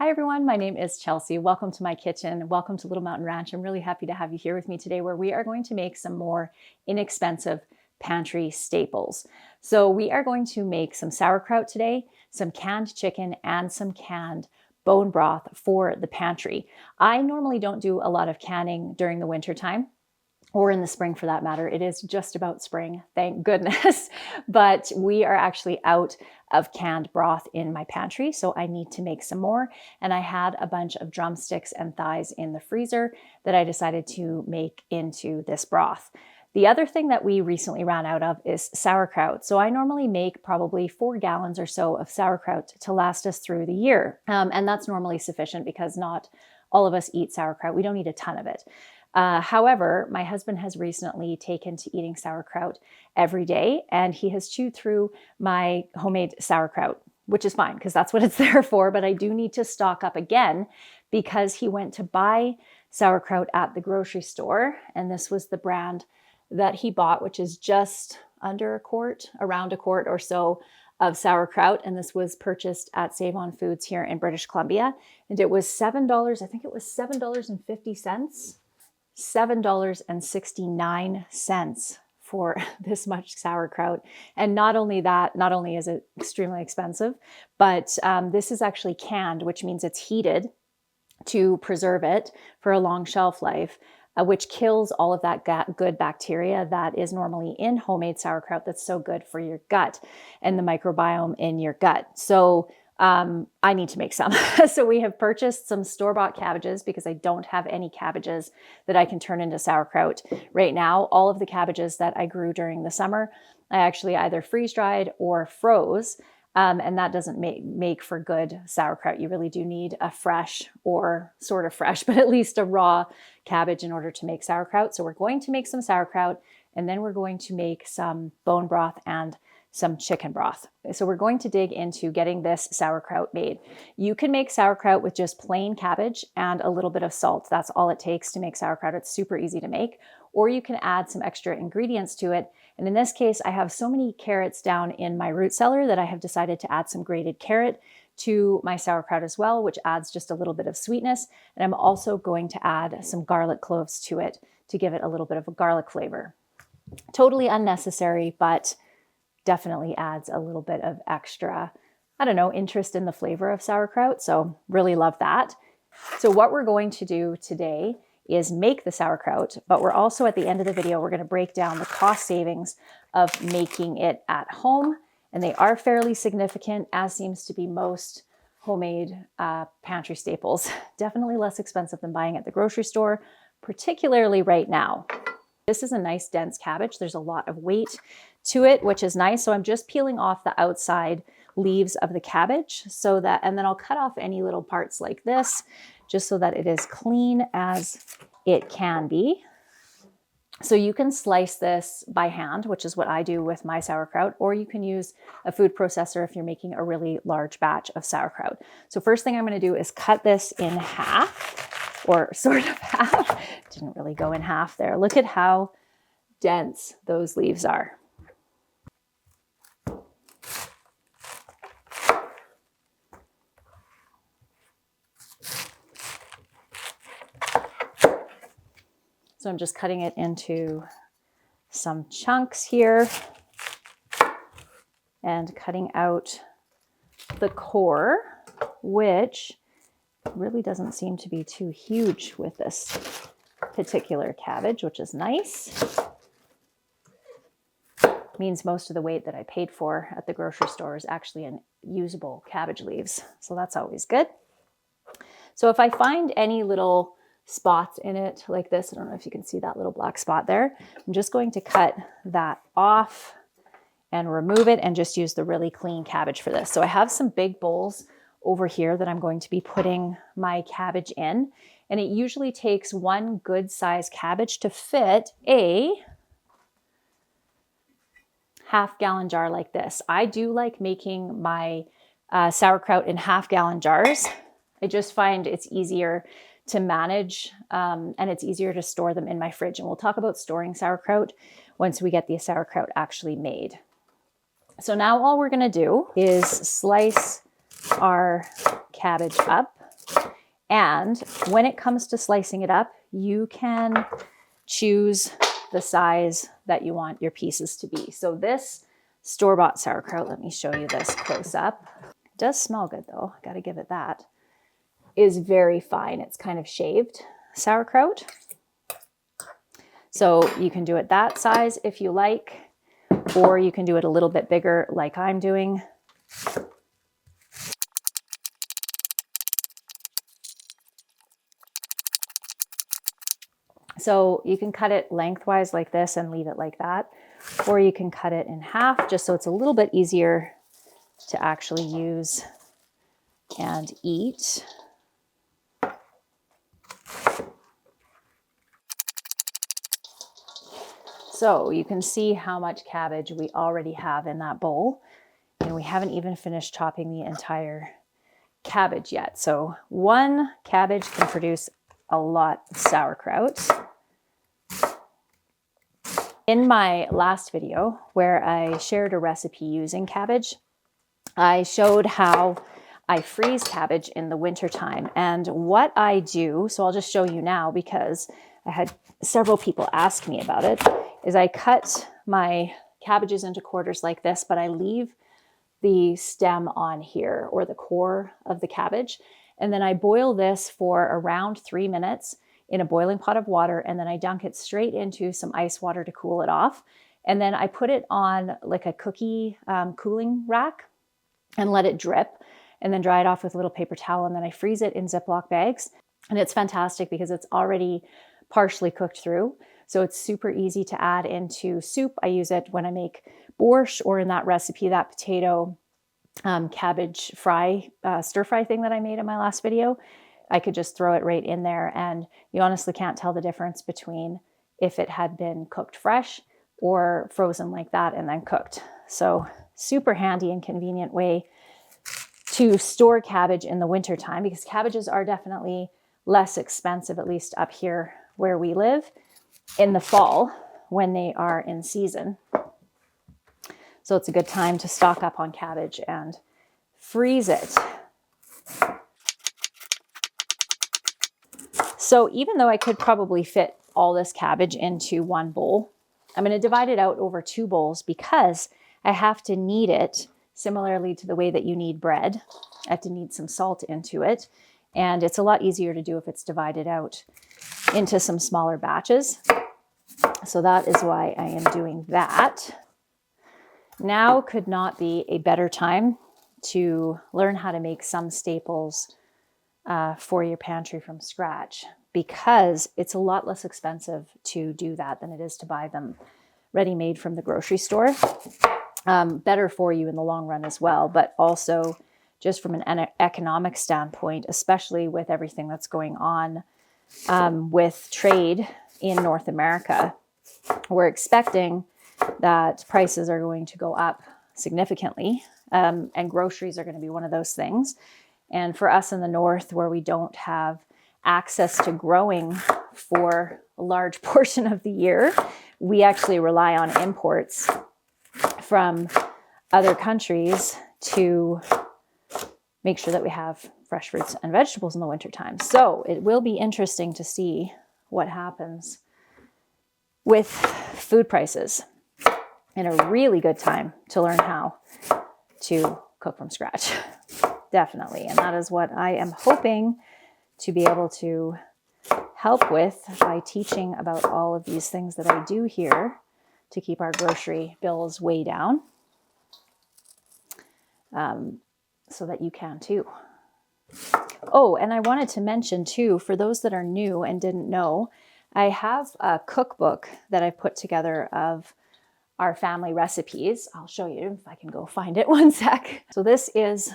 Hi everyone, my name is Chelsea. Welcome to my kitchen. Welcome to Little Mountain Ranch. I'm really happy to have you here with me today where we are going to make some more inexpensive pantry staples. So we are going to make some sauerkraut today, some canned chicken, and some canned bone broth for the pantry. I normally don't do a lot of canning during the winter time, or in the spring for that matter. It is just about spring, thank goodness. But we are actually out of canned broth in my pantry, so I need to make some more. And I had a bunch of drumsticks and thighs in the freezer that I decided to make into this broth. The other thing that we recently ran out of is sauerkraut. So I normally make probably 4 gallons or so of sauerkraut to last us through the year. And that's normally sufficient because not all of us eat sauerkraut. We don't eat a ton of it. However, my husband has recently taken to eating sauerkraut every day, and he has chewed through my homemade sauerkraut, which is fine because that's what it's there for. But I do need to stock up again because he went to buy sauerkraut at the grocery store, and this was the brand that he bought, which is just under a quart, around a quart or so of sauerkraut. And this was purchased at Save On Foods here in British Columbia. And it was $7. I think it was $7.50. $7.69 for this much sauerkraut. And not only that, not only is it extremely expensive, but this is actually canned, which means it's heated to preserve it for a long shelf life, which kills all of that good bacteria that is normally in homemade sauerkraut that's so good for your gut and the microbiome in your gut. So I need to make some. So we have purchased some store-bought cabbages because I don't have any cabbages that I can turn into sauerkraut right now. All of the cabbages that I grew during the summer, I actually either freeze-dried or froze. And that doesn't make for good sauerkraut. You really do need a fresh or sort of fresh, but at least a raw cabbage in order to make sauerkraut. So we're going to make some sauerkraut, and then we're going to make some bone broth and some chicken broth. So we're going to dig into getting this sauerkraut made. You can make sauerkraut with just plain cabbage and a little bit of salt. That's all it takes to make sauerkraut. It's super easy to make. Or you can add some extra ingredients to it. And in this case, I have so many carrots down in my root cellar that I have decided to add some grated carrot to my sauerkraut as well, which adds just a little bit of sweetness. And I'm also going to add some garlic cloves to it to give it a little bit of a garlic flavor. Totally unnecessary, but definitely adds a little bit of extra, interest in the flavor of sauerkraut. So really love that. So what we're going to do today is make the sauerkraut, but we're also at the end of the video, we're going to break down the cost savings of making it at home. And they are fairly significant, as seems to be most homemade pantry staples. Definitely less expensive than buying at the grocery store, particularly right now. This is a nice dense cabbage. There's a lot of weight to it, which is nice. So I'm just peeling off the outside leaves of the cabbage and then I'll cut off any little parts like this, just so that it is clean as it can be. So you can slice this by hand, which is what I do with my sauerkraut, or you can use a food processor if you're making a really large batch of sauerkraut. So first thing I'm going to do is cut this in half, or sort of half. Didn't really go in half there. Look at how dense those leaves are. So I'm just cutting it into some chunks here and cutting out the core, which really doesn't seem to be too huge with this particular cabbage, which is nice. Means most of the weight that I paid for at the grocery store is actually in usable cabbage leaves. So that's always good. So if I find any little spots in it like this, I don't know if you can see that little black spot there, I'm just going to cut that off and remove it and just use the really clean cabbage for this. So I have some big bowls over here that I'm going to be putting my cabbage in, and it usually takes one good size cabbage to fit a half-gallon jar like this. I do like making my sauerkraut in half-gallon jars. I just find it's easier to manage and it's easier to store them in my fridge. And we'll talk about storing sauerkraut once we get the sauerkraut actually made. So now all we're going to do is slice our cabbage up And when it comes to slicing it up, you can choose the size that you want your pieces to be. So this store-bought sauerkraut, let me show you this close up. It does smell good though, got to give it that, is very fine. It's kind of shaved sauerkraut. So you can do it that size if you like, or you can do it a little bit bigger like I'm doing. So you can cut it lengthwise like this and leave it like that, or you can cut it in half just so it's a little bit easier to actually use and eat. So you can see how much cabbage we already have in that bowl, and we haven't even finished chopping the entire cabbage yet. So one cabbage can produce a lot of sauerkraut. In my last video where I shared a recipe using cabbage, I showed how I freeze cabbage in the wintertime. And what I do, so I'll just show you now because I had several people ask me about it, is I cut my cabbages into quarters like this, but I leave the stem on here, or the core of the cabbage. And then I boil this for around 3 minutes in a boiling pot of water, and then I dunk it straight into some ice water to cool it off. And then I put it on like a cookie cooling rack and let it drip, and then dry it off with a little paper towel. And then I freeze it in Ziploc bags. And it's fantastic because it's already partially cooked through. So it's super easy to add into soup. I use it when I make borscht, or in that recipe, that potato cabbage fry, stir fry thing that I made in my last video. I could just throw it right in there, and you honestly can't tell the difference between if it had been cooked fresh or frozen like that and then cooked. So super handy and convenient way to store cabbage in the wintertime, because cabbages are definitely less expensive, at least up here where we live, in the fall when they are in season. So it's a good time to stock up on cabbage and freeze it. So even though I could probably fit all this cabbage into one bowl, I'm going to divide it out over 2 bowls because I have to knead it similarly to the way that you knead bread. I have to knead some salt into it, and it's a lot easier to do if it's divided out into some smaller batches. So that is why I am doing that. Now could not be a better time to learn how to make some staples for your pantry from scratch, because it's a lot less expensive to do that than it is to buy them ready-made from the grocery store. Better for you in the long run as well, but also just from an economic standpoint, especially with everything that's going on with trade in North America. We're expecting that prices are going to go up significantly, and groceries are going to be one of those things. And for us in the north, where we don't have access to growing for a large portion of the year, we actually rely on imports from other countries to make sure that we have fresh fruits and vegetables in the wintertime. So it will be interesting to see what happens with food prices, and a really good time to learn how to cook from scratch. Definitely. And that is what I am hoping to be able to help with by teaching about all of these things that I do here to keep our grocery bills way down, so that you can too. Oh, and I wanted to mention too, for those that are new and didn't know, I have a cookbook that I put together of our family recipes. I'll show you if I can go find it one sec. So this is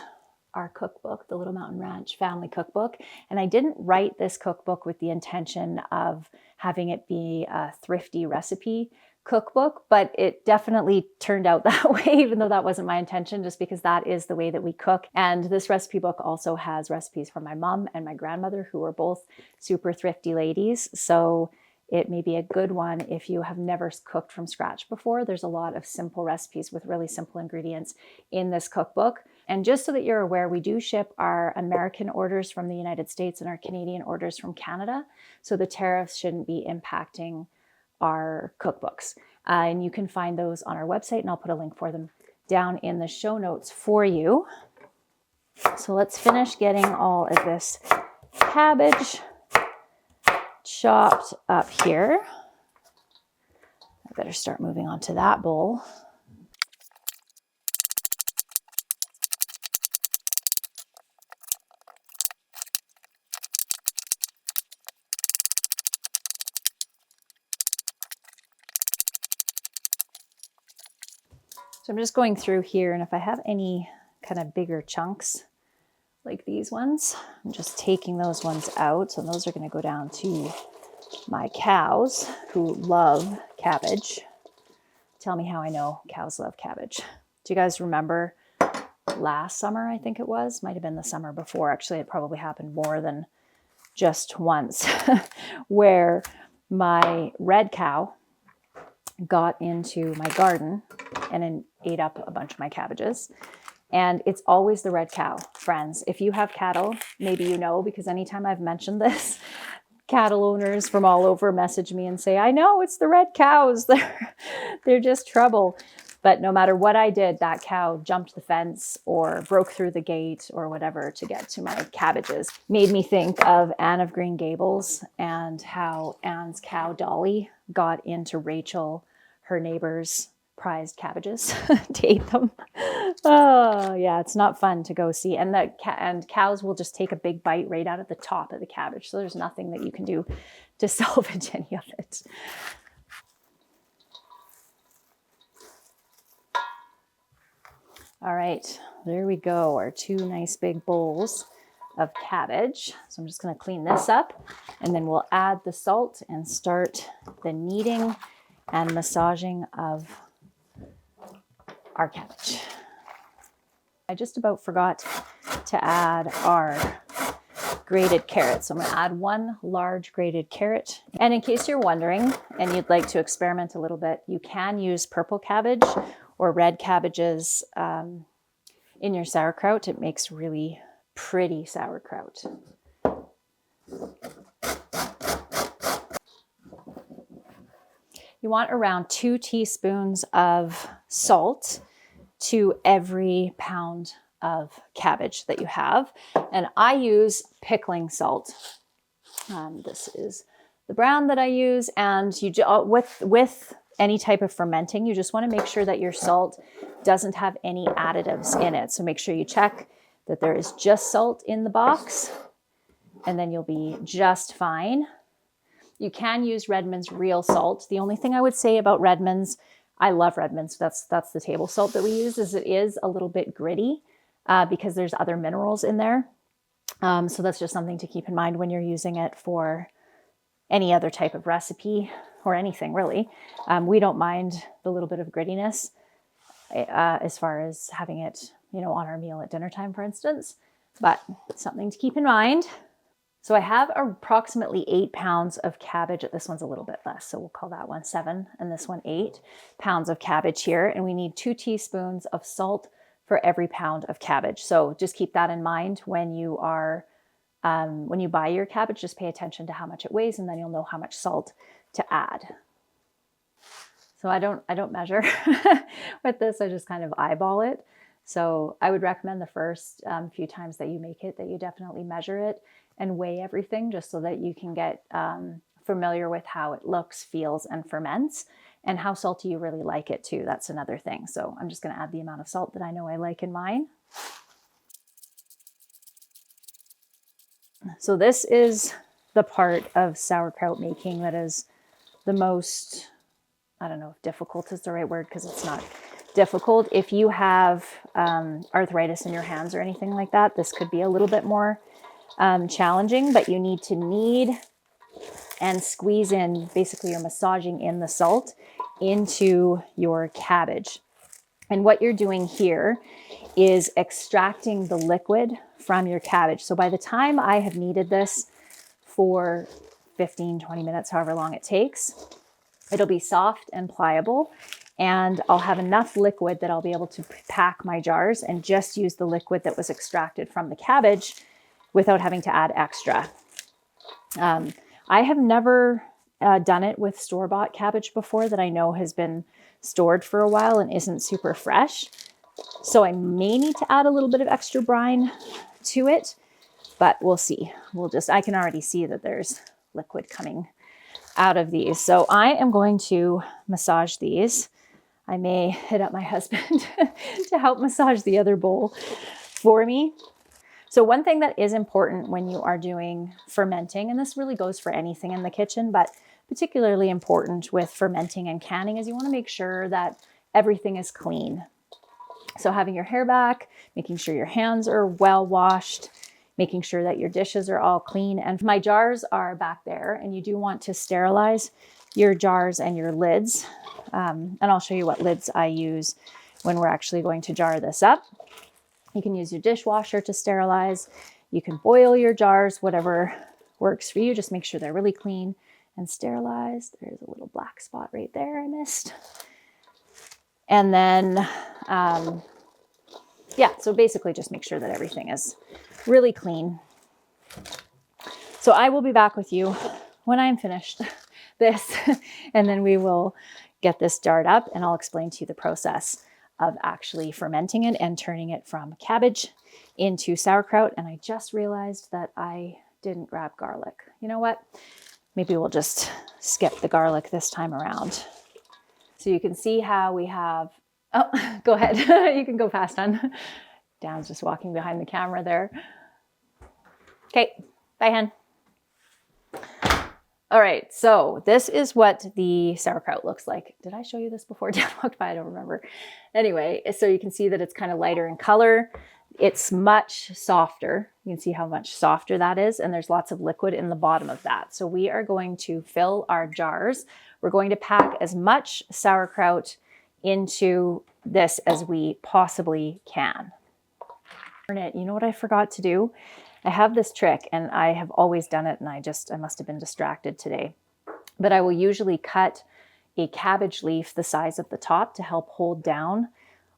our cookbook, the Little Mountain Ranch Family Cookbook. And I didn't write this cookbook with the intention of having it be a thrifty recipe cookbook, but it definitely turned out that way, even though that wasn't my intention, just because that is the way that we cook. And this recipe book also has recipes from my mom and my grandmother, who were both super thrifty ladies. So it may be a good one if you have never cooked from scratch before. There's a lot of simple recipes with really simple ingredients in this cookbook. And just so that you're aware, we do ship our American orders from the United States and our Canadian orders from Canada. So the tariffs shouldn't be impacting our cookbooks. And you can find those on our website, and I'll put a link for them down in the show notes for you. So let's finish getting all of this cabbage chopped up here. I better start moving on to that bowl. So I'm just going through here, and if I have any kind of bigger chunks like these ones, I'm just taking those ones out. So those are going to go down to my cows who love cabbage. Tell me how I know cows love cabbage. Do you guys remember last summer, I think it was? Might have been the summer before. Actually, it probably happened more than just once, where my red cow got into my garden and then ate up a bunch of my cabbages. And it's always the red cow, friends. If you have cattle, maybe you know, because anytime I've mentioned this, cattle owners from all over message me and say, I know it's the red cows. They're just trouble. But no matter what I did, that cow jumped the fence or broke through the gate or whatever to get to my cabbages. Made me think of Anne of Green Gables and how Anne's cow Dolly got into Rachel, her neighbor's prized cabbages to eat them. Oh yeah, it's not fun to go see. And cows will just take a big bite right out of the top of the cabbage. So there's nothing that you can do to salvage any of it. All right, there we go. Our two nice big bowls of cabbage. So I'm just going to clean this up, and then we'll add the salt and start the kneading and massaging of our cabbage. I just about forgot to add our grated carrots. So I'm going to add one large grated carrot. And in case you're wondering and you'd like to experiment a little bit, you can use purple cabbage or red cabbages in your sauerkraut. It makes really pretty sauerkraut. You want around 2 teaspoons of salt to every pound of cabbage that you have. And I use pickling salt. This is the brand that I use. And you with any type of fermenting, you just want to make sure that your salt doesn't have any additives in it. So make sure you check that there is just salt in the box, and then you'll be just fine. You can use Redmond's real salt. The only thing I would say about Redmond's, I love Redmond's, that's the table salt that we use, is it is a little bit gritty because there's other minerals in there. So that's just something to keep in mind when you're using it for any other type of recipe or anything really. We don't mind the little bit of grittiness as far as having it, on our meal at dinner time, for instance, but something to keep in mind. So I have approximately 8 pounds of cabbage. This one's a little bit less, so we'll call that one 7 and this one 8 pounds of cabbage here. And we need 2 teaspoons of salt for every pound of cabbage. So just keep that in mind when you are, when you buy your cabbage, just pay attention to how much it weighs, and then you'll know how much salt to add. So I don't measure with this. I just kind of eyeball it. So I would recommend the first few times that you make it, that you definitely measure it and weigh everything, just so that you can get familiar with how it looks, feels, and ferments, and how salty you really like it too. That's another thing. So I'm just going to add the amount of salt that I know I like in mine. So this is the part of sauerkraut making that is the most, I don't know if difficult is the right word, because it's not difficult. If you have arthritis in your hands or anything like that, this could be a little bit more challenging, but you need to knead and squeeze in, basically you're massaging in the salt into your cabbage. And what you're doing here is extracting the liquid from your cabbage. So by the time I have kneaded this for 15, 20 minutes, however long it takes, it'll be soft and pliable. and I'll have enough liquid that I'll be able to pack my jars and just use the liquid that was extracted from the cabbage without having to add extra. I have never done it with store-bought cabbage before that I know has been stored for a while and isn't super fresh. So I may need to add a little bit of extra brine to it, but we'll see. I can already see that there's liquid coming out of these. So I am going to massage these. I may hit up my husband to help massage the other bowl for me. So one thing that is important when you are doing fermenting, and this really goes for anything in the kitchen, but particularly important with fermenting and canning, is you want to make sure that everything is clean. So having your hair back, making sure your hands are well washed, making sure that your dishes are all clean. And my jars are back there, and you do want to sterilize your jars and your lids. And I'll show you what lids I use when we're actually going to jar this up. You can use your dishwasher to sterilize. You can boil your jars, whatever works for you. Just make sure they're really clean and sterilized. There's a little black spot right there I missed. And then, yeah, so basically just make sure that everything is really clean. So I will be back with you when I'm finished this, and then we will get this jarred up, and I'll explain to you the process of actually fermenting it and turning it from cabbage into sauerkraut. And I just realized that I didn't grab garlic. You know what? Maybe we'll just skip the garlic this time around. So you can see how we have, oh, go ahead. You can go fast, hon. Dan's just walking behind the camera there. Okay, bye, hen. All right, so this is what the sauerkraut looks like. Did I show you this before Dan walked by? I don't remember. Anyway, so you can see that it's kind of lighter in color. It's much softer. You can see how much softer that is, and there's lots of liquid in the bottom of that. So we are going to fill our jars. We're going to pack as much sauerkraut into this as we possibly can. You know what I forgot to do? I have this trick, and I have always done it, and I must have been distracted today. But I will usually cut a cabbage leaf the size of the top to help hold down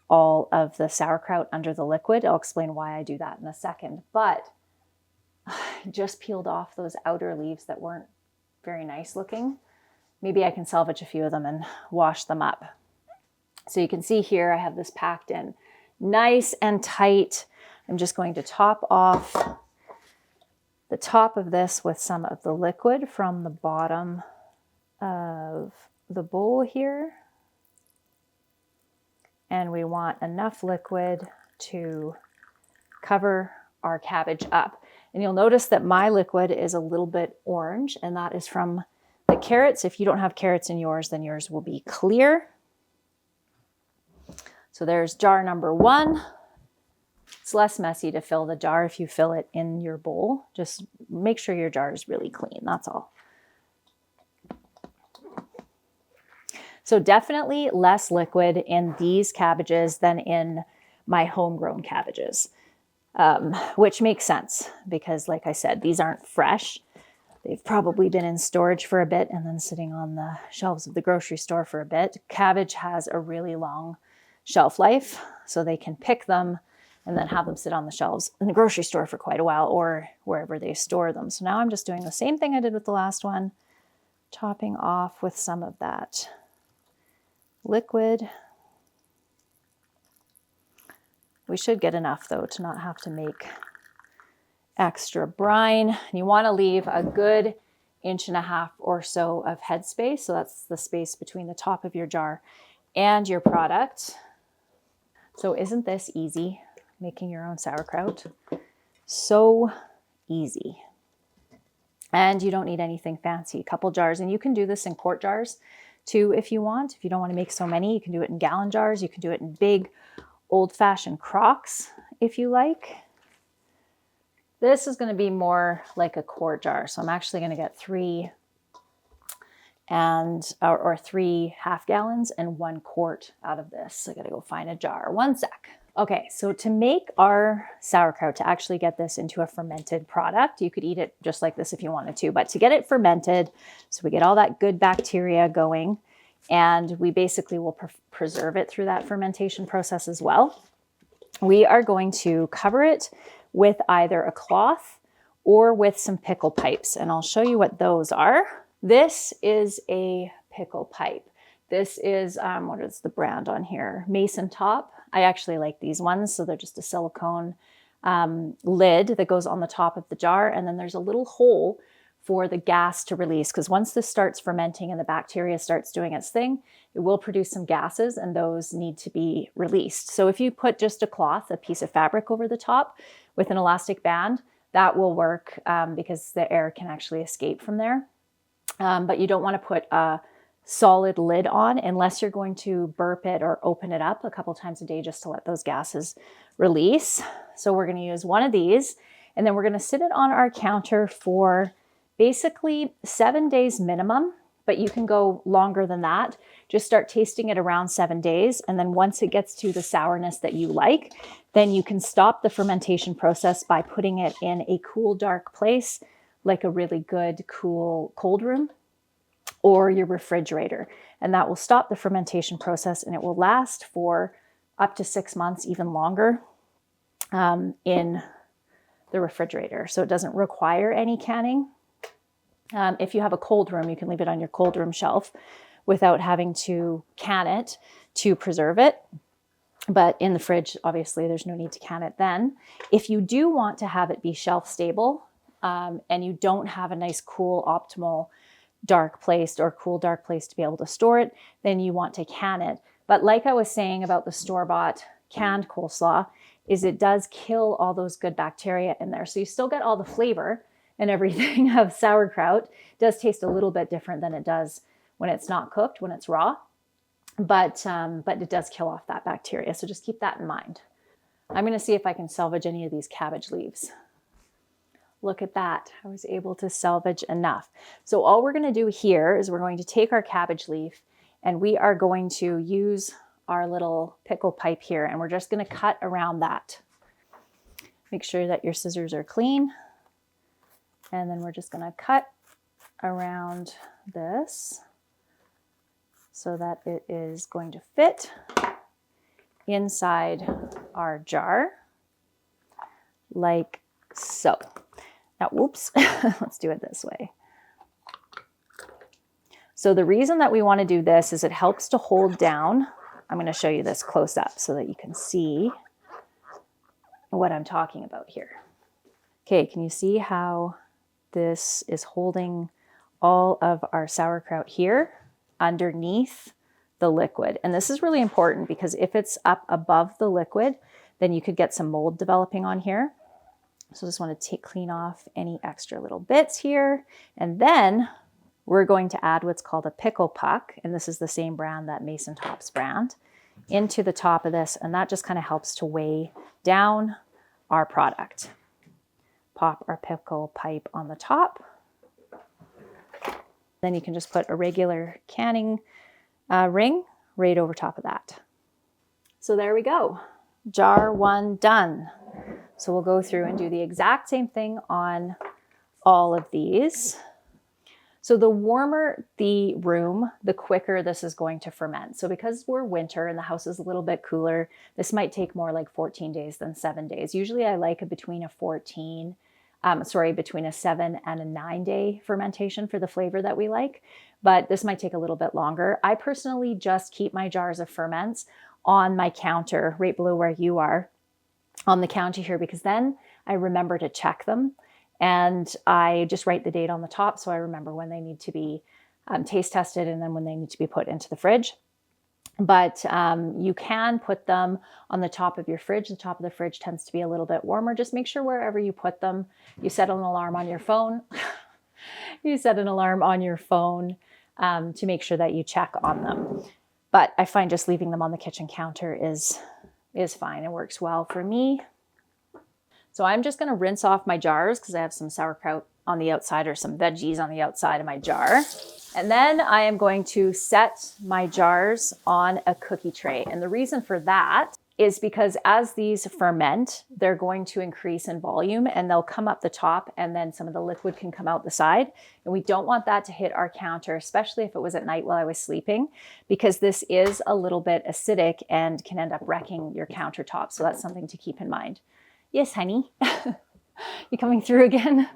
all of the sauerkraut under the liquid. I'll explain why I do that in a second. But I just peeled off those outer leaves that weren't very nice looking. Maybe I can salvage a few of them and wash them up. So you can see here I have this packed in nice and tight. I'm just going to top off the top of this with some of the liquid from the bottom of the bowl here. And we want enough liquid to cover our cabbage up. And you'll notice that my liquid is a little bit orange, and that is from the carrots. If you don't have carrots in yours, then yours will be clear. So there's jar number one. It's less messy to fill the jar if you fill it in your bowl. Just make sure your jar is really clean, that's all. So definitely less liquid in these cabbages than in my homegrown cabbages, which makes sense because, like I said, these aren't fresh. They've probably been in storage for a bit and then sitting on the shelves of the grocery store for a bit. Cabbage has a really long shelf life, so they can pick them and then have them sit on the shelves in the grocery store for quite a while or wherever they store them. So now I'm just doing the same thing I did with the last one, topping off with some of that liquid. We should get enough though to not have to make extra brine. And you want to leave a good 1.5 inches or so of headspace. So that's the space between the top of your jar and your product. So isn't this easy? Making your own sauerkraut. So easy. And you don't need anything fancy. A couple jars, and you can do this in quart jars too if you want. If you don't want to make so many, you can do it in gallon jars. You can do it in big old-fashioned crocks if you like. This is going to be more like a quart jar. So I'm actually going to get 3 or 3 half gallons and 1 quart out of this. I got to go find a jar. 1 sec. Okay, so to make our sauerkraut, to actually get this into a fermented product, you could eat it just like this if you wanted to, but to get it fermented, so we get all that good bacteria going, and we basically will preserve it through that fermentation process as well. We are going to cover it with either a cloth or with some pickle pipes, and I'll show you what those are. This is a pickle pipe. This is, what is the brand on here? Mason Top. I actually like these ones. So they're just a silicone lid that goes on the top of the jar. And then there's a little hole for the gas to release. Because once this starts fermenting and the bacteria starts doing its thing, it will produce some gases and those need to be released. So if you put just a cloth, a piece of fabric over the top with an elastic band, that will work because the air can actually escape from there. But you don't want to put a solid lid on unless you're going to burp it or open it up a couple times a day just to let those gases release. So we're going to use one of these, and then we're going to sit it on our counter for basically 7 days minimum, but you can go longer than that. Just start tasting it around 7 days. And then once it gets to the sourness that you like, then you can stop the fermentation process by putting it in a cool, dark place, like a really good, cool cold room or your refrigerator. And that will stop the fermentation process, and it will last for up to 6 months, even longer, in the refrigerator. So it doesn't require any canning. If you have a cold room, you can leave it on your cold room shelf without having to can it to preserve it. But in the fridge, obviously, there's no need to can it then. If you do want to have it be shelf stable, and you don't have a nice, cool, optimal dark place or cool dark place to be able to store it, then you want to can it. But like I was saying about the store-bought canned coleslaw, is it does kill all those good bacteria in there. So you still get all the flavor and everything of sauerkraut. It does taste a little bit different than it does when it's not cooked, when it's raw. But it does kill off that bacteria. So just keep that in mind. I'm going to see if I can salvage any of these cabbage leaves. Look at that. I was able to salvage enough. So all we're going to do here is we're going to take our cabbage leaf and we are going to use our little pickle pipe here, and we're just going to cut around that. Make sure that your scissors are clean. And then we're just going to cut around this so that it is going to fit inside our jar like so. Now, whoops, let's do it this way. So the reason that we want to do this is it helps to hold down. I'm going to show you this close up so that you can see what I'm talking about here. Okay, can you see how this is holding all of our sauerkraut here underneath the liquid? And this is really important because if it's up above the liquid, then you could get some mold developing on here. So just want to clean off any extra little bits here. And then we're going to add what's called a pickle puck. And this is the same brand, that Mason Top's brand, into the top of this. And that just kind of helps to weigh down our product. Pop our pickle pipe on the top. Then you can just put a regular canning ring right over top of that. So there we go. Jar 1 done. So we'll go through and do the exact same thing on all of these. So the warmer the room, the quicker this is going to ferment. So because we're winter and the house is a little bit cooler, this might take more like 14 days than 7 days. Usually I like between a 7 and a 9 day fermentation for the flavor that we like, but this might take a little bit longer. I personally just keep my jars of ferments on my counter right below where you are on the counter here, because then I remember to check them and I just write the date on the top. So I remember when they need to be taste tested and then when they need to be put into the fridge. But you can put them on the top of your fridge. The top of the fridge tends to be a little bit warmer. Just make sure wherever you put them, you set an alarm on your phone. You set an alarm on your phone to make sure that you check on them. But I find just leaving them on the kitchen counter is fine. It works well for me. So I'm just going to rinse off my jars because I have some sauerkraut on the outside or some veggies on the outside of my jar. And then I am going to set my jars on a cookie tray. And the reason for that is because as these ferment, they're going to increase in volume and they'll come up the top and then some of the liquid can come out the side. And we don't want that to hit our counter, especially if it was at night while I was sleeping, because this is a little bit acidic and can end up wrecking your countertop. So that's something to keep in mind. Yes, honey. You coming through again?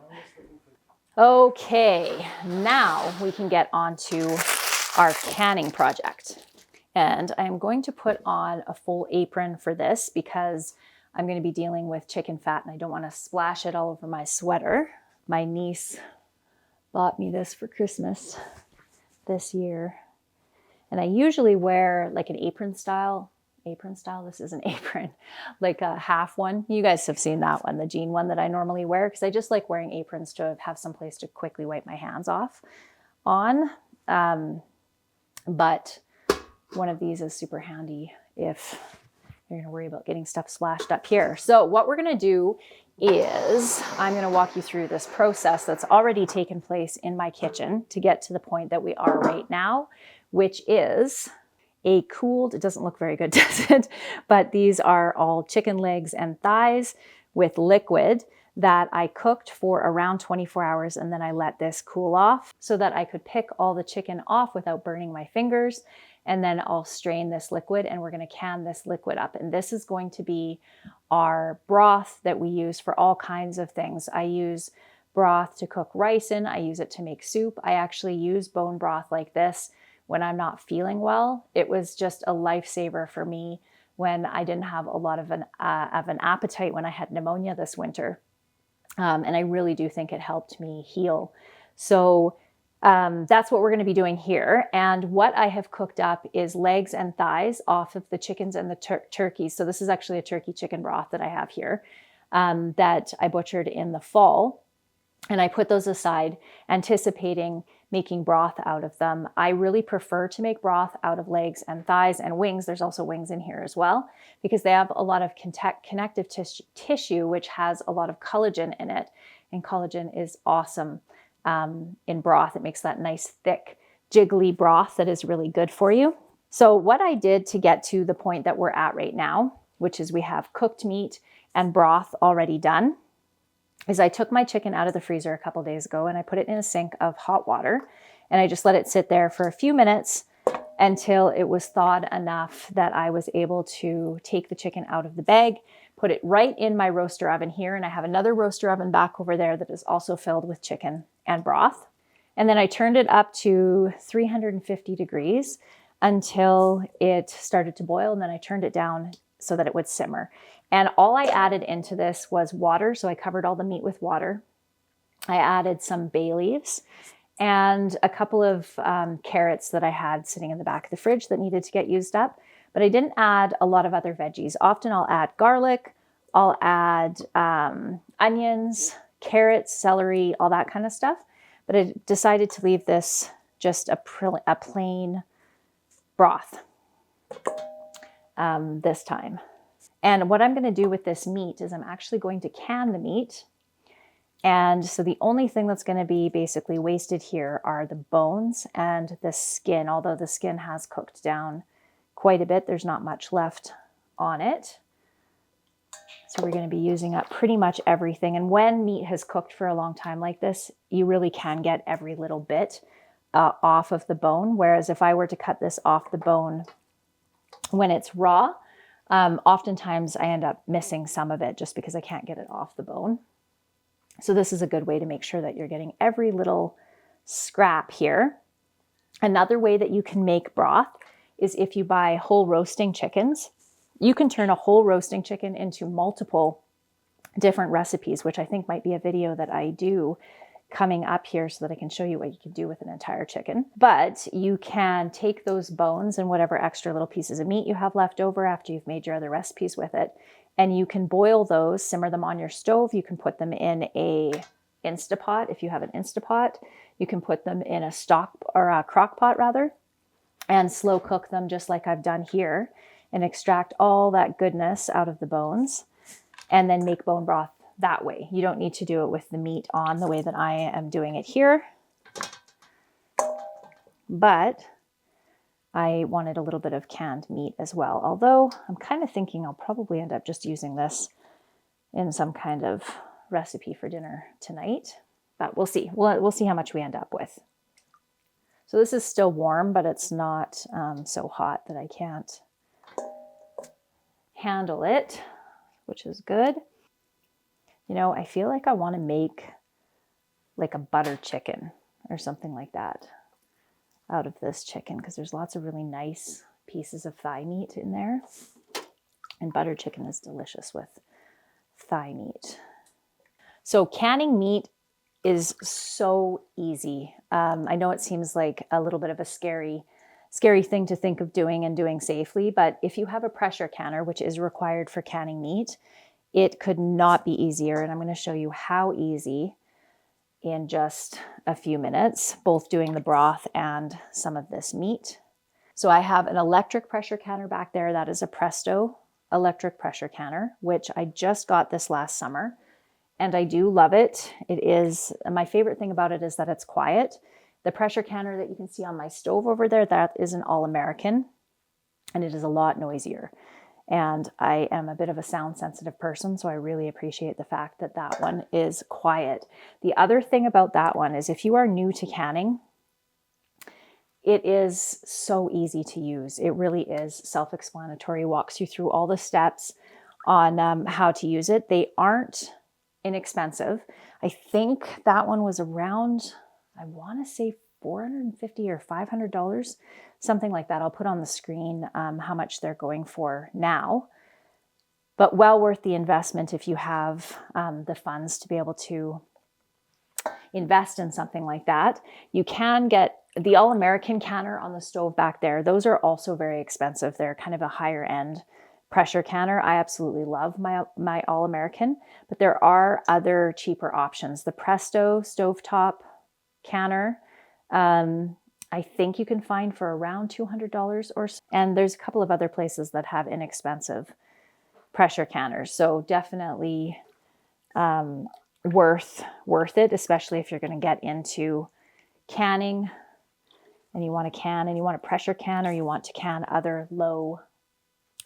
Okay, now we can get on to our canning project. And I'm going to put on a full apron for this because I'm going to be dealing with chicken fat and I don't want to splash it all over my sweater. My niece bought me this for Christmas this year. And I usually wear like an apron style. This is an apron, like a half one. You guys have seen that one, the jean one that I normally wear, because I just like wearing aprons to have some place to quickly wipe my hands off on. But one of these is super handy if you're going to worry about getting stuff splashed up here. So what we're going to do is I'm going to walk you through this process that's already taken place in my kitchen to get to the point that we are right now, which is a cooled, it doesn't look very good, does it? But these are all chicken legs and thighs with liquid that I cooked for around 24 hours. And then I let this cool off so that I could pick all the chicken off without burning my fingers. And then I'll strain this liquid and we're going to can this liquid up. And this is going to be our broth that we use for all kinds of things. I use broth to cook rice in. I use it to make soup. I actually use bone broth like this when I'm not feeling well. It was just a lifesaver for me when I didn't have a lot of an appetite when I had pneumonia this winter. And I really do think it helped me heal. So that's what we're going to be doing here. And what I have cooked up is legs and thighs off of the chickens and the turkeys. So this is actually a turkey chicken broth that I have here that I butchered in the fall. And I put those aside, anticipating making broth out of them. I really prefer to make broth out of legs and thighs and wings. There's also wings in here as well, because they have a lot of connective tissue, which has a lot of collagen in it. And collagen is awesome in broth. It makes that nice, thick, jiggly broth that is really good for you. So what I did to get to the point that we're at right now, which is we have cooked meat and broth already done, is I took my chicken out of the freezer a couple days ago and I put it in a sink of hot water and I just let it sit there for a few minutes until it was thawed enough that I was able to take the chicken out of the bag, put it right in my roaster oven here. And I have another roaster oven back over there that is also filled with chicken and broth. And then I turned it up to 350 degrees until it started to boil. And then I turned it down so that it would simmer. And all I added into this was water. So I covered all the meat with water. I added some bay leaves and a couple of carrots that I had sitting in the back of the fridge that needed to get used up. But I didn't add a lot of other veggies. Often I'll add garlic, I'll add onions, carrots, celery, all that kind of stuff. But I decided to leave this just a plain broth this time. And what I'm going to do with this meat is I'm actually going to can the meat. And so the only thing that's going to be basically wasted here are the bones and the skin. Although the skin has cooked down quite a bit, there's not much left on it. So we're going to be using up pretty much everything. And when meat has cooked for a long time like this, you really can get every little bit off of the bone. Whereas if I were to cut this off the bone when it's raw, oftentimes I end up missing some of it just because I can't get it off the bone. So this is a good way to make sure that you're getting every little scrap here. Another way that you can make broth is if you buy whole roasting chickens. You can turn a whole roasting chicken into multiple different recipes, which I think might be a video that I do coming up here so that I can show you what you can do with an entire chicken. But you can take those bones and whatever extra little pieces of meat you have left over after you've made your other recipes with it, and you can boil those, simmer them on your stove. You can put them in a Instapot if you have an Instapot. You can put them in a stock or a crock pot rather, and slow cook them just like I've done here and extract all that goodness out of the bones and then make bone broth that way. You don't need to do it with the meat on the way that I am doing it here. But I wanted a little bit of canned meat as well. Although I'm kind of thinking I'll probably end up just using this in some kind of recipe for dinner tonight. But we'll see. We'll see how much we end up with. So this is still warm, but it's not so hot that I can't handle it, which is good. You know, I feel like I want to make like a butter chicken or something like that out of this chicken, because there's lots of really nice pieces of thigh meat in there. And butter chicken is delicious with thigh meat. So canning meat is so easy. I know it seems like a little bit of a scary thing to think of doing and doing safely, but if you have a pressure canner, which is required for canning meat, it could not be easier. And I'm going to show you how easy in just a few minutes, both doing the broth and some of this meat. So I have an electric pressure canner back there. That is a Presto electric pressure canner, which I just got this last summer. And I do love it. It is, my favorite thing about it is that it's quiet. The pressure canner that you can see on my stove over there, that is an All-American, and it is a lot noisier. And I am a bit of a sound sensitive person, so I really appreciate the fact that that one is quiet. The other thing about that one is if you are new to canning, it is so easy to use. It really is self-explanatory, walks you through all the steps on how to use it. They aren't inexpensive. I think that one was around, I want to say $450 or $500, something like that. I'll put on the screen how much they're going for now, but well worth the investment if you have the funds to be able to invest in something like that. You can get the All-American canner on the stove back there. Those are also very expensive. They're kind of a higher end pressure canner. I absolutely love my All-American, but there are other cheaper options. The Presto stovetop canner, I think you can find for around $200 or so. And there's a couple of other places that have inexpensive pressure canners. So definitely worth it, especially if you're going to get into canning and you want to can and you want a pressure can, or you want to can other low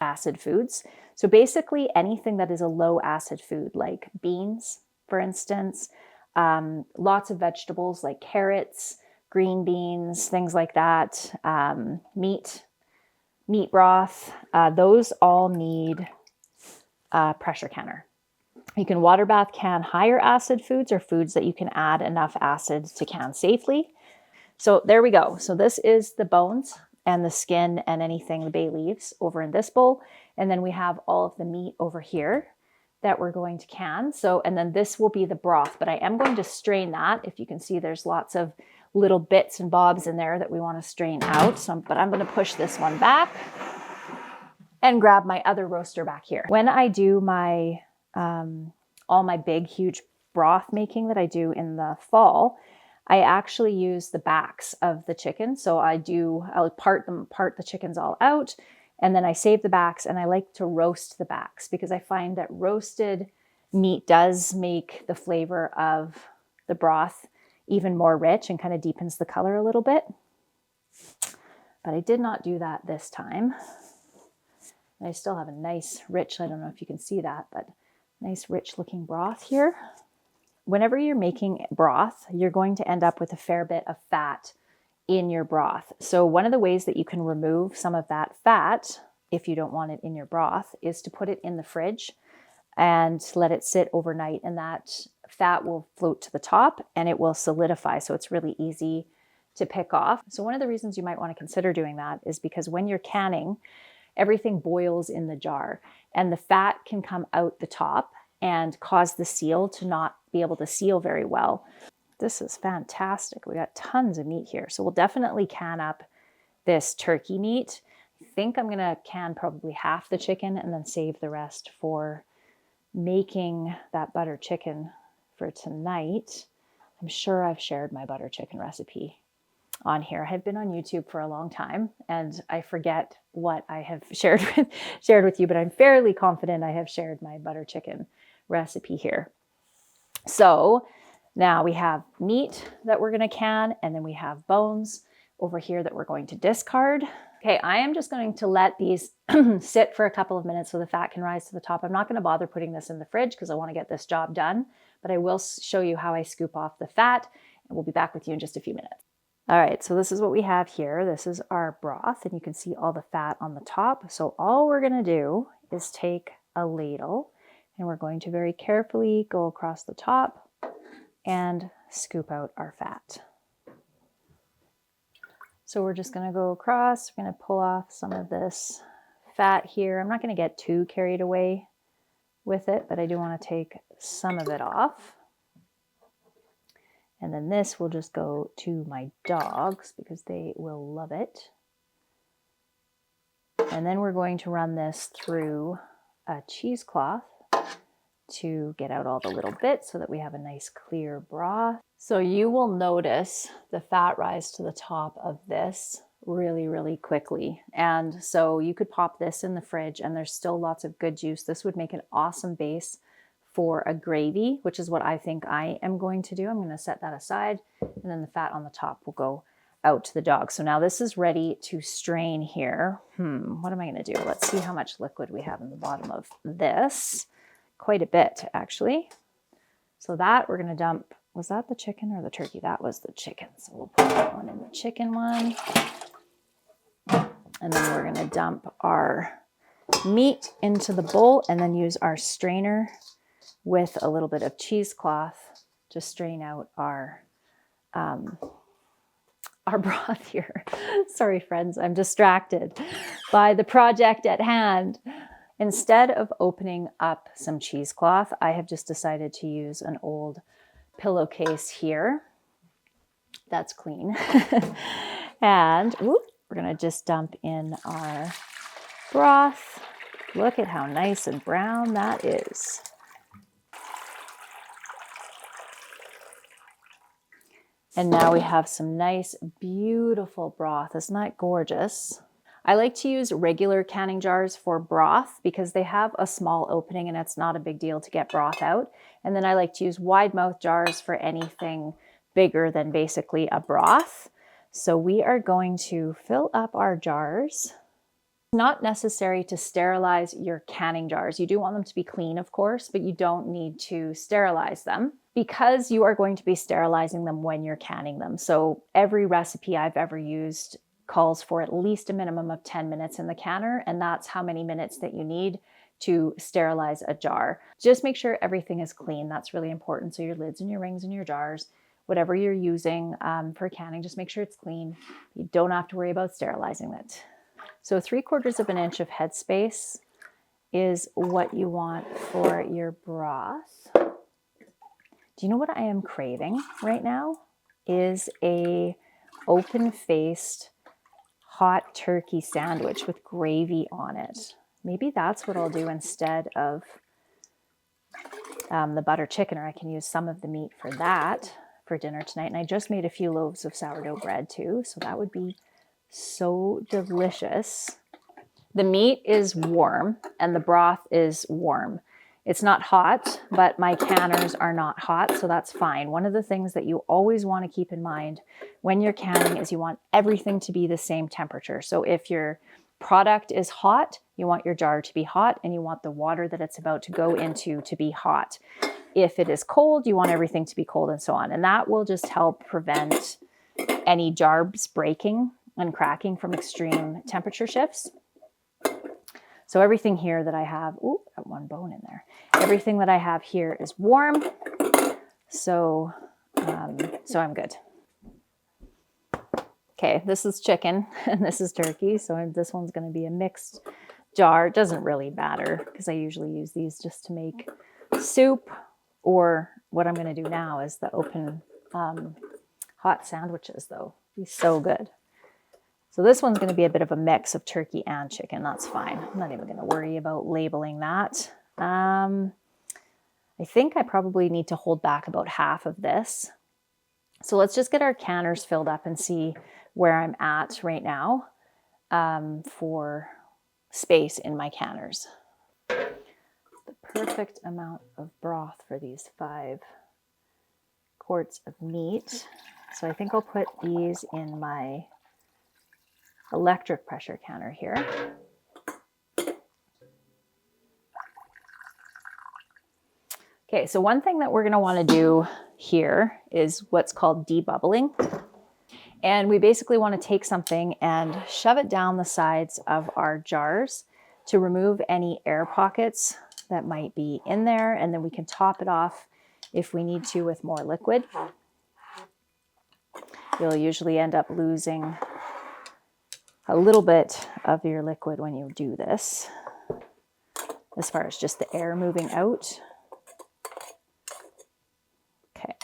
acid foods. So basically anything that is a low acid food, like beans, for instance, lots of vegetables like carrots, green beans, things like that, meat broth, those all need a pressure canner. You can water bath can higher acid foods or foods that you can add enough acid to can safely. So there we go. So this is the bones and the skin and anything, the bay leaves, over in this bowl. And then we have all of the meat over here that we're going to can. So, and then this will be the broth, but I am going to strain that. If you can see, there's lots of little bits and bobs in there that we want to strain out. So, but I'm going to push this one back and grab my other roaster back here. When I do my, all my big, huge broth making that I do in the fall, I actually use the backs of the chicken. So I'll part the chickens all out, and then I save the backs, and I like to roast the backs because I find that roasted meat does make the flavor of the broth even more rich and kind of deepens the color a little bit. But I did not do that this time. And I still have a nice rich, I don't know if you can see that, but nice rich looking broth here. Whenever you're making broth, you're going to end up with a fair bit of fat in your broth. So one of the ways that you can remove some of that fat, if you don't want it in your broth, is to put it in the fridge and let it sit overnight, and that fat will float to the top and it will solidify. So it's really easy to pick off. So one of the reasons you might want to consider doing that is because when you're canning, everything boils in the jar and the fat can come out the top and cause the seal to not be able to seal very well. This is fantastic. We got tons of meat here. So we'll definitely can up this turkey meat. I think I'm gonna can probably half the chicken and then save the rest for making that butter chicken for tonight. I'm sure I've shared my butter chicken recipe on here. I've been on YouTube for a long time and I forget what I have shared with you, but I'm fairly confident I have shared my butter chicken recipe here. So now we have meat that we're going to can, and then we have bones over here that we're going to discard. Okay, I am just going to let these sit for a couple of minutes so the fat can rise to the top. I'm not going to bother putting this in the fridge because I want to get this job done, but I will show you how I scoop off the fat, and we'll be back with you in just a few minutes. All right, so this is what we have here. This is our broth, and you can see all the fat on the top. So all we're going to do is take a ladle, and we're going to very carefully go across the top and scoop out our fat. So we're just going to go across. We're going to pull off some of this fat here. I'm not going to get too carried away with it, but I do want to take some of it off. And then this will just go to my dogs because they will love it. And then we're going to run this through a cheesecloth to get out all the little bits so that we have a nice clear broth. So you will notice the fat rise to the top of this really, really quickly. And so you could pop this in the fridge and there's still lots of good juice. This would make an awesome base for a gravy, which is what I think I am going to do. I'm going to set that aside, and then the fat on the top will go out to the dog. So now this is ready to strain here. What am I going to do? Let's see how much liquid we have in the bottom of this. Quite a bit, actually. So that we're going to dump. Was that the chicken or the turkey? That was the chicken. So we'll put that one in the chicken one. And then we're going to dump our meat into the bowl and then use our strainer with a little bit of cheesecloth to strain out our broth here. Sorry, friends, I'm distracted by the project at hand. Instead of opening up some cheesecloth, I have just decided to use an old pillowcase here. That's clean. And whoop, we're going to just dump in our broth. Look at how nice and brown that is. And now we have some nice, beautiful broth. Isn't that gorgeous? I like to use regular canning jars for broth because they have a small opening and it's not a big deal to get broth out. And then I like to use wide mouth jars for anything bigger than basically a broth. So we are going to fill up our jars. Not necessary to sterilize your canning jars. You do want them to be clean, of course, but you don't need to sterilize them because you are going to be sterilizing them when you're canning them. So every recipe I've ever used calls for at least a minimum of 10 minutes in the canner, and that's how many minutes that you need to sterilize a jar. Just make sure everything is clean. That's really important. So your lids and your rings and your jars, whatever you're using for canning, just make sure it's clean. You don't have to worry about sterilizing it. So 3/4 of an inch of headspace is what you want for your broth. Do you know what I am craving right now? Is a open-faced hot turkey sandwich with gravy on it. Maybe that's what I'll do instead of the butter chicken, or I can use some of the meat for that for dinner tonight. And I just made a few loaves of sourdough bread too, so that would be so delicious. The meat is warm and the broth is warm. It's not hot, but my canners are not hot, so that's fine. One of the things that you always want to keep in mind when you're canning is you want everything to be the same temperature. So if your product is hot, you want your jar to be hot and you want the water that it's about to go into to be hot. If it is cold, you want everything to be cold and so on. And that will just help prevent any jars breaking and cracking from extreme temperature shifts. So everything here that I have, ooh, got one bone in there. Everything that I have here is warm, so I'm good. Okay, this is chicken and this is turkey, so this one's going to be a mixed jar. It doesn't really matter because I usually use these just to make soup, or what I'm going to do now is the open hot sandwiches, though. These so good. So this one's going to be a bit of a mix of turkey and chicken. That's fine. I'm not even going to worry about labeling that. I think I probably need to hold back about half of this. So let's just get our canners filled up and see where I'm at right now for space in my canners. The perfect amount of broth for these 5 quarts of meat. So I think I'll put these in my electric pressure canner here. Okay, so one thing that we're going to want to do here is what's called debubbling. And we basically want to take something and shove it down the sides of our jars to remove any air pockets that might be in there. And then we can top it off if we need to with more liquid. You'll usually end up losing a little bit of your liquid when you do this, as far as just the air moving out. Okay,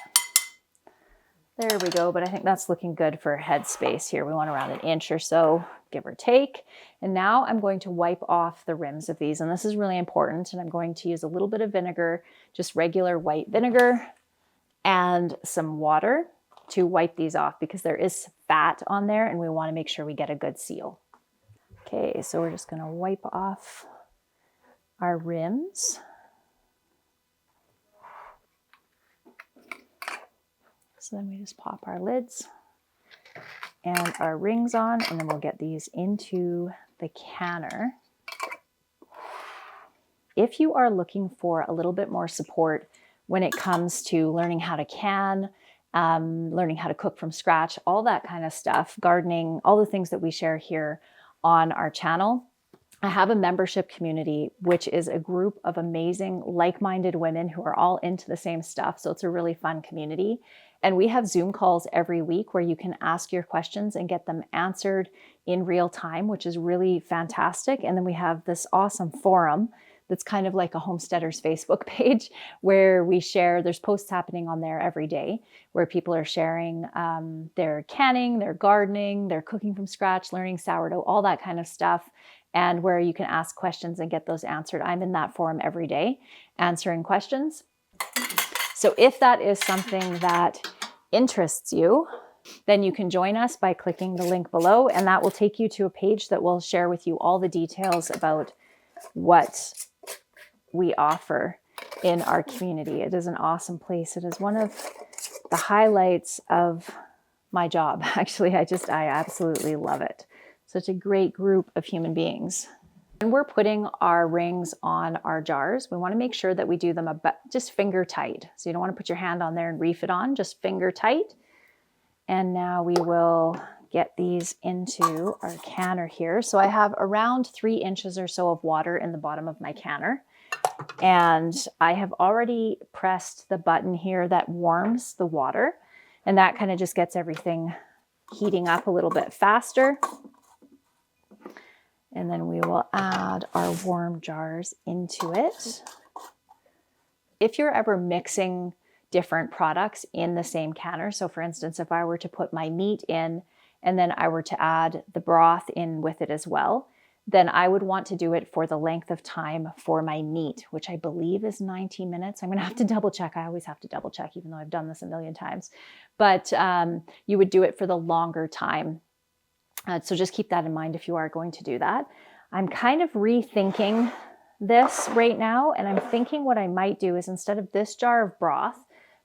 there we go, but I think that's looking good for head space here. We want around an inch or so, give or take. And now I'm going to wipe off the rims of these, and this is really important, and I'm going to use a little bit of vinegar, just regular white vinegar, and some water to wipe these off because there is fat on there and we want to make sure we get a good seal. Okay, so we're just going to wipe off our rims. So then we just pop our lids and our rings on, and then we'll get these into the canner. If you are looking for a little bit more support when it comes to learning how to can, learning how to cook from scratch, all that kind of stuff, gardening, all the things that we share here on our channel, I have a membership community, which is a group of amazing, like-minded women who are all into the same stuff. So it's a really fun community. And we have Zoom calls every week where you can ask your questions and get them answered in real time, which is really fantastic. And then we have this awesome forum that's kind of like a homesteader's Facebook page where we share, there's posts happening on there every day where people are sharing their canning, their gardening, their cooking from scratch, learning sourdough, all that kind of stuff, and where you can ask questions and get those answered. I'm in that forum every day answering questions. So if that is something that interests you, then you can join us by clicking the link below, and that will take you to a page that will share with you all the details about what we offer in our community. It is an awesome place. It is one of the highlights of my job. Actually, I absolutely love it. Such a great group of human beings. When we're putting our rings on our jars, we want to make sure that we do them just finger tight. So you don't want to put your hand on there and reef it on, just finger tight. And now we will get these into our canner here. So I have around 3 inches or so of water in the bottom of my canner. And I have already pressed the button here that warms the water. And that kind of just gets everything heating up a little bit faster. And then we will add our warm jars into it. If you're ever mixing different products in the same canner, so for instance, if I were to put my meat in and then I were to add the broth in with it as well, then I would want to do it for the length of time for my meat, which I believe is 90 minutes. I'm going to have to double check. I always have to double check, even though I've done this a million times. But you would do it for the longer time. So just keep that in mind if you are going to do that. I'm kind of rethinking this right now, and I'm thinking what I might do is instead of this jar of broth,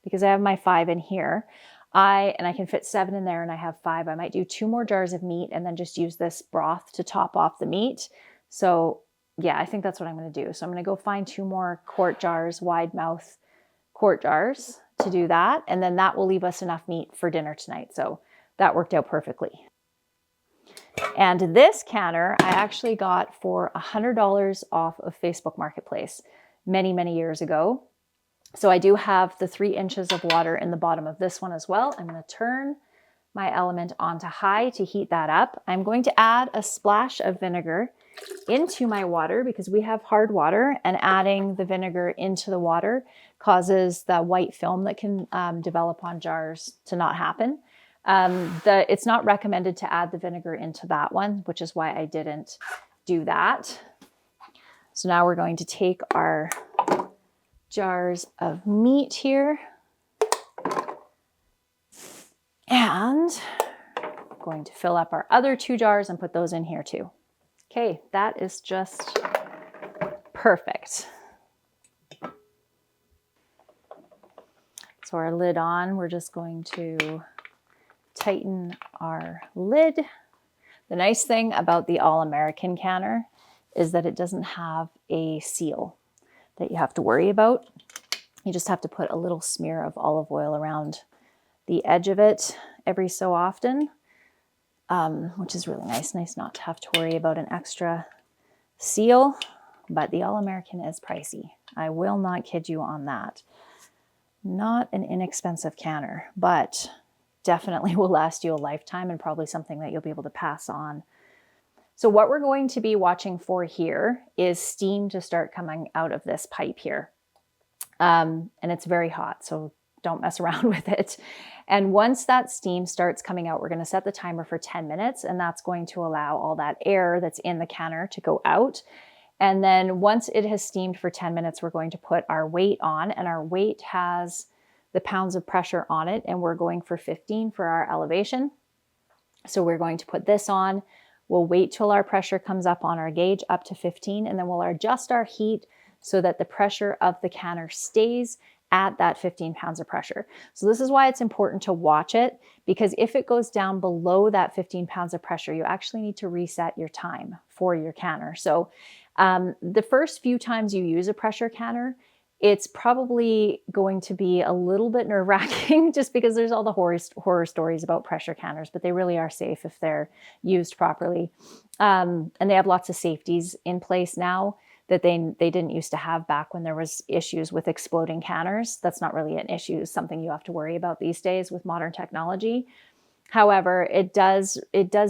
because I have my 5 in here, I can fit 7 in there and I have 5, I might do 2 more jars of meat and then just use this broth to top off the meat. So yeah, I think that's what I'm going to do. So I'm going to go find 2 more quart jars, wide mouth quart jars to do that. And then that will leave us enough meat for dinner tonight. So that worked out perfectly. And this canner I actually got for $100 off of Facebook Marketplace many, many years ago. So I do have the 3 inches of water in the bottom of this one as well. I'm going to turn my element onto high to heat that up. I'm going to add a splash of vinegar into my water because we have hard water, and adding the vinegar into the water causes the white film that can develop on jars to not happen. It's not recommended to add the vinegar into that one, which is why I didn't do that. So now we're going to take our jars of meat here and I'm going to fill up our other 2 jars and put those in here too. Okay, that is just perfect. So our lid on, we're just going to tighten our lid. The nice thing about the All-American canner is that it doesn't have a seal that you have to worry about. You just have to put a little smear of olive oil around the edge of it every so often, which is really nice. Nice not to have to worry about an extra seal, but the All-American is pricey. I will not kid you on that. Not an inexpensive canner, but definitely will last you a lifetime and probably something that you'll be able to pass on. So what we're going to be watching for here is steam to start coming out of this pipe here. And it's very hot, so don't mess around with it. And once that steam starts coming out, we're going to set the timer for 10 minutes, and that's going to allow all that air that's in the canner to go out. And then once it has steamed for 10 minutes, we're going to put our weight on, and our weight has the pounds of pressure on it, and we're going for 15 for our elevation. So we're going to put this on. We'll wait till our pressure comes up on our gauge up to 15, and then we'll adjust our heat so that the pressure of the canner stays at that 15 pounds of pressure. So this is why it's important to watch it, because if it goes down below that 15 pounds of pressure, you actually need to reset your time for your canner. So the first few times you use a pressure canner, it's probably going to be a little bit nerve-wracking just because there's all the horror stories about pressure canners, but they really are safe if they're used properly. And they have lots of safeties in place now that they didn't used to have back when there was issues with exploding canners. That's not really an issue, it's something you have to worry about these days with modern technology. However, it does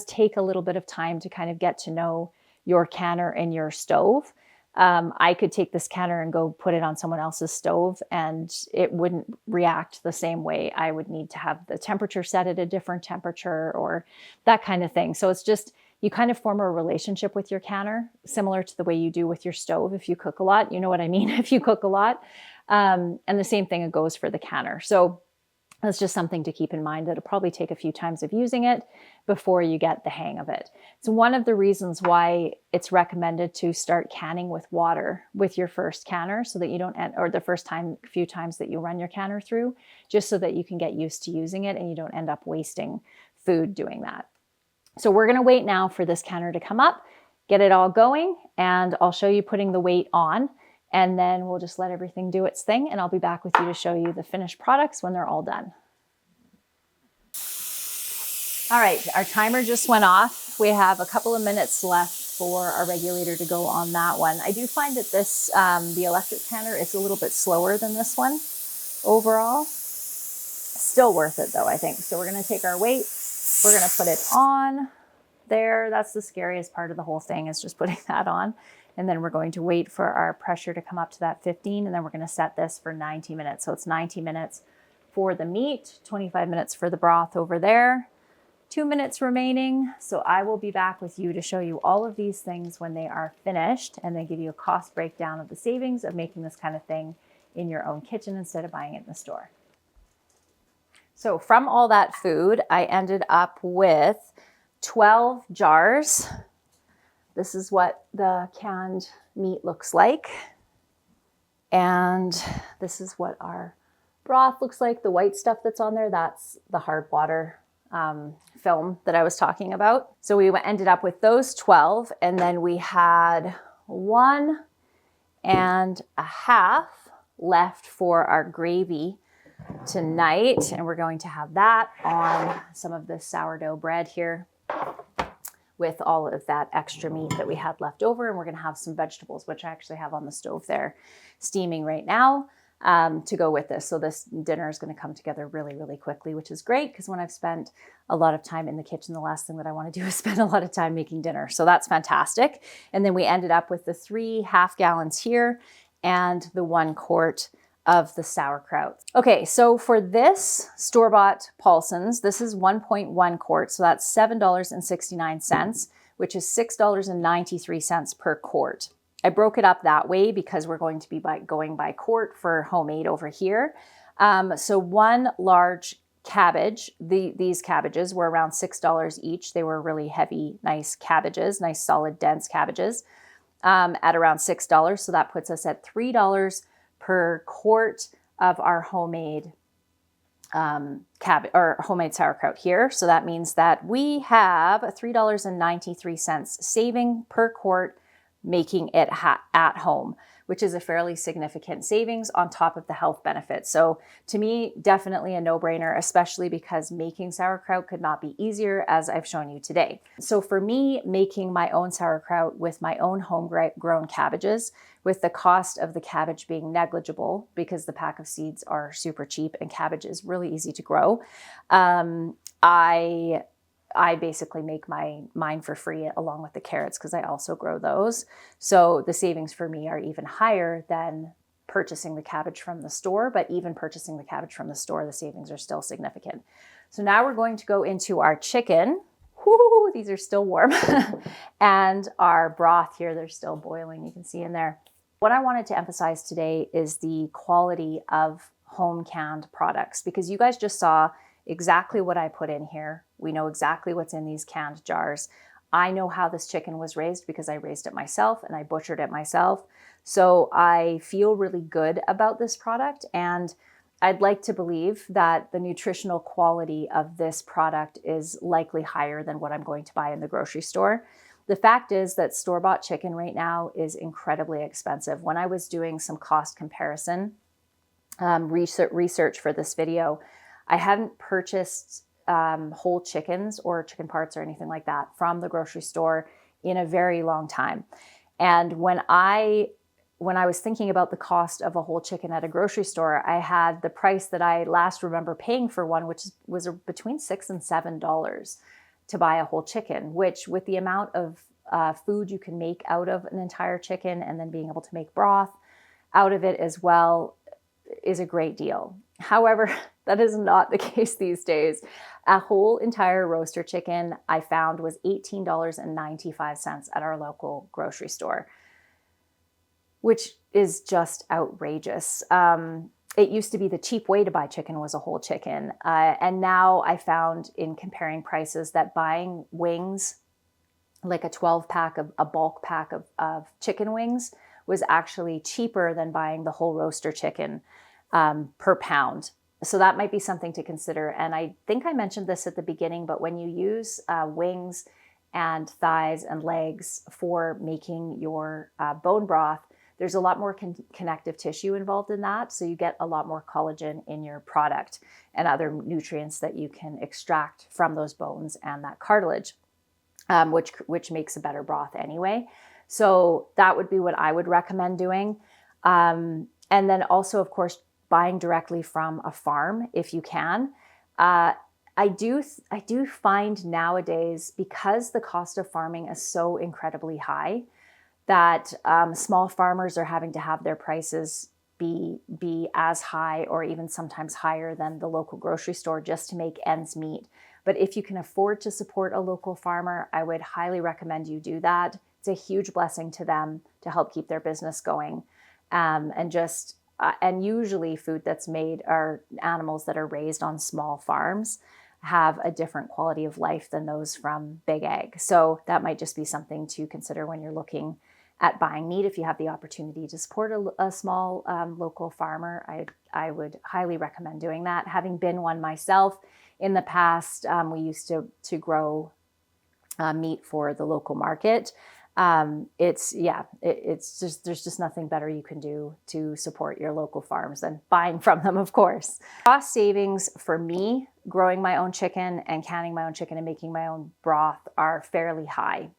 take a little bit of time to kind of get to know your canner and your stove. I could take this canner and go put it on someone else's stove and it wouldn't react the same way. I would need to have the temperature set at a different temperature or that kind of thing. So it's just, you kind of form a relationship with your canner, similar to the way you do with your stove. If you cook a lot, you know what I mean? If you cook a lot. And the same thing goes for the canner. So that's just something to keep in mind. It'll probably take a few times of using it before you get the hang of it. It's one of the reasons why it's recommended to start canning with water with your first canner so that you don't, or the first few times that you run your canner through, just so that you can get used to using it and you don't end up wasting food doing that. So we're going to wait now for this canner to come up, get it all going, and I'll show you putting the weight on. And then we'll just let everything do its thing, and I'll be back with you to show you the finished products when they're all done. All right, our timer just went off. We have a couple of minutes left for our regulator to go on that one. I do find that this, the electric canner is a little bit slower than this one overall. Still worth it though, I think. So we're gonna take our weight, we're gonna put it on there. That's the scariest part of the whole thing, is just putting that on. And then we're going to wait for our pressure to come up to that 15, and then we're going to set this for 90 minutes. So it's 90 minutes for the meat, 25 minutes for the broth over there, 2 minutes remaining. So I will be back with you to show you all of these things when they are finished, and then give you a cost breakdown of the savings of making this kind of thing in your own kitchen instead of buying it in the store. So from all that food, I ended up with 12 jars. This is what the canned meat looks like. And this is what our broth looks like. The white stuff that's on there, that's the hard water film that I was talking about. So we ended up with those 12, and then we had 1.5 left for our gravy tonight. And we're going to have that on some of this sourdough bread here, with all of that extra meat that we had left over. And we're going to have some vegetables, which I actually have on the stove there steaming right now, to go with this. So this dinner is going to come together really, really quickly, which is great, because when I've spent a lot of time in the kitchen, the last thing that I want to do is spend a lot of time making dinner. So that's fantastic. And then we ended up with the 3 half gallons here and the 1 quart of the sauerkraut. Okay, so for this store-bought Paulson's, this is 1.1 quart, so that's $7.69, which is $6.93 per quart. I broke it up that way because we're going to be going by quart for homemade over here. So 1 large cabbage, these cabbages were around $6 each. They were really heavy, nice cabbages, nice solid dense cabbages, at around $6. So that puts us at $3 per quart of our homemade cabbage or homemade sauerkraut here. So that means that we have $3.93 saving per quart making it at home, which is a fairly significant savings on top of the health benefits. So to me, definitely a no-brainer, especially because making sauerkraut could not be easier, as I've shown you today. So for me, making my own sauerkraut with my own homegrown cabbages, with the cost of the cabbage being negligible because the pack of seeds are super cheap and cabbage is really easy to grow, I basically make mine for free along with the carrots because I also grow those. So the savings for me are even higher than purchasing the cabbage from the store, but even purchasing the cabbage from the store, the savings are still significant. So now we're going to go into our chicken. Woo, these are still warm. And our broth here, they're still boiling, you can see in there. What I wanted to emphasize today is the quality of home canned products, because you guys just saw exactly what I put in here. We know exactly what's in these canned jars. I know how this chicken was raised because I raised it myself and I butchered it myself. So I feel really good about this product, and I'd like to believe that the nutritional quality of this product is likely higher than what I'm going to buy in the grocery store. The fact is that store-bought chicken right now is incredibly expensive. When I was doing some cost comparison research for this video, I hadn't purchased whole chickens or chicken parts or anything like that from the grocery store in a very long time. And when I was thinking about the cost of a whole chicken at a grocery store, I had the price that I last remember paying for one, which was between $6 and $7 to buy a whole chicken, which with the amount of food you can make out of an entire chicken and then being able to make broth out of it as well is a great deal. However, that is not the case these days. A whole entire roaster chicken I found was $18.95 at our local grocery store, which is just outrageous. It used to be the cheap way to buy chicken was a whole chicken. And now I found in comparing prices that buying wings, like a 12-pack, a bulk pack of chicken wings, was actually cheaper than buying the whole roaster chicken per pound. So that might be something to consider. And I think I mentioned this at the beginning, but when you use wings and thighs and legs for making your bone broth, there's a lot more connective tissue involved in that. So you get a lot more collagen in your product and other nutrients that you can extract from those bones and that cartilage, which makes a better broth anyway. So that would be what I would recommend doing. And then also, of course, buying directly from a farm if you can. I do find nowadays, because the cost of farming is so incredibly high, that small farmers are having to have their prices be as high or even sometimes higher than the local grocery store just to make ends meet. But if you can afford to support a local farmer, I would highly recommend you do that. It's a huge blessing to them to help keep their business going. And usually food that's made, or animals that are raised on small farms, have a different quality of life than those from Big Ag. So that might just be something to consider when you're looking at buying meat. If you have the opportunity to support a small local farmer, I would highly recommend doing that. Having been one myself in the past, we used to grow meat for the local market. It's just, there's just nothing better you can do to support your local farms than buying from them, of course. Cost savings for me, growing my own chicken and canning my own chicken and making my own broth, are fairly high.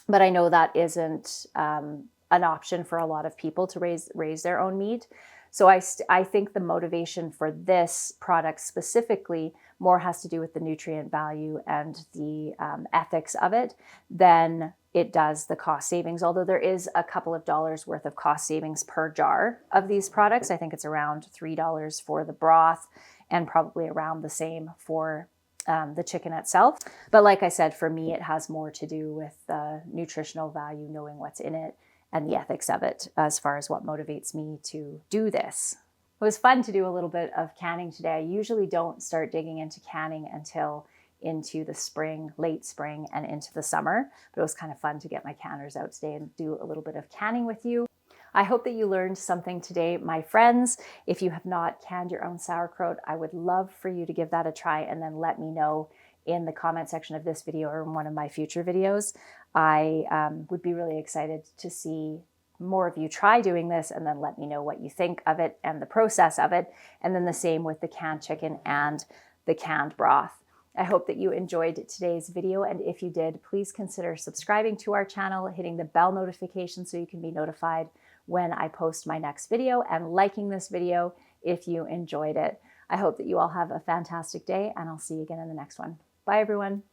But I know that isn't an option for a lot of people to raise their own meat. So I think the motivation for this product specifically more has to do with the nutrient value and the ethics of it than it does the cost savings. Although there is a couple of dollars worth of cost savings per jar of these products. I think it's around $3 for the broth and probably around the same for the chicken itself. But like I said, for me, it has more to do with the nutritional value, knowing what's in it, and the ethics of it as far as what motivates me to do this. It was fun to do a little bit of canning today. I usually don't start digging into canning until into the spring, late spring, and into the summer. But it was kind of fun to get my canners out today and do a little bit of canning with you. I hope that you learned something today, my friends. If you have not canned your own sauerkraut, I would love for you to give that a try and then let me know in the comment section of this video or in one of my future videos. I would be really excited to see more of you try doing this and then let me know what you think of it and the process of it. And then the same with the canned chicken and the canned broth. I hope that you enjoyed today's video, and if you did, please consider subscribing to our channel, hitting the bell notification so you can be notified when I post my next video, and liking this video if you enjoyed it. I hope that you all have a fantastic day, and I'll see you again in the next one. Bye, everyone.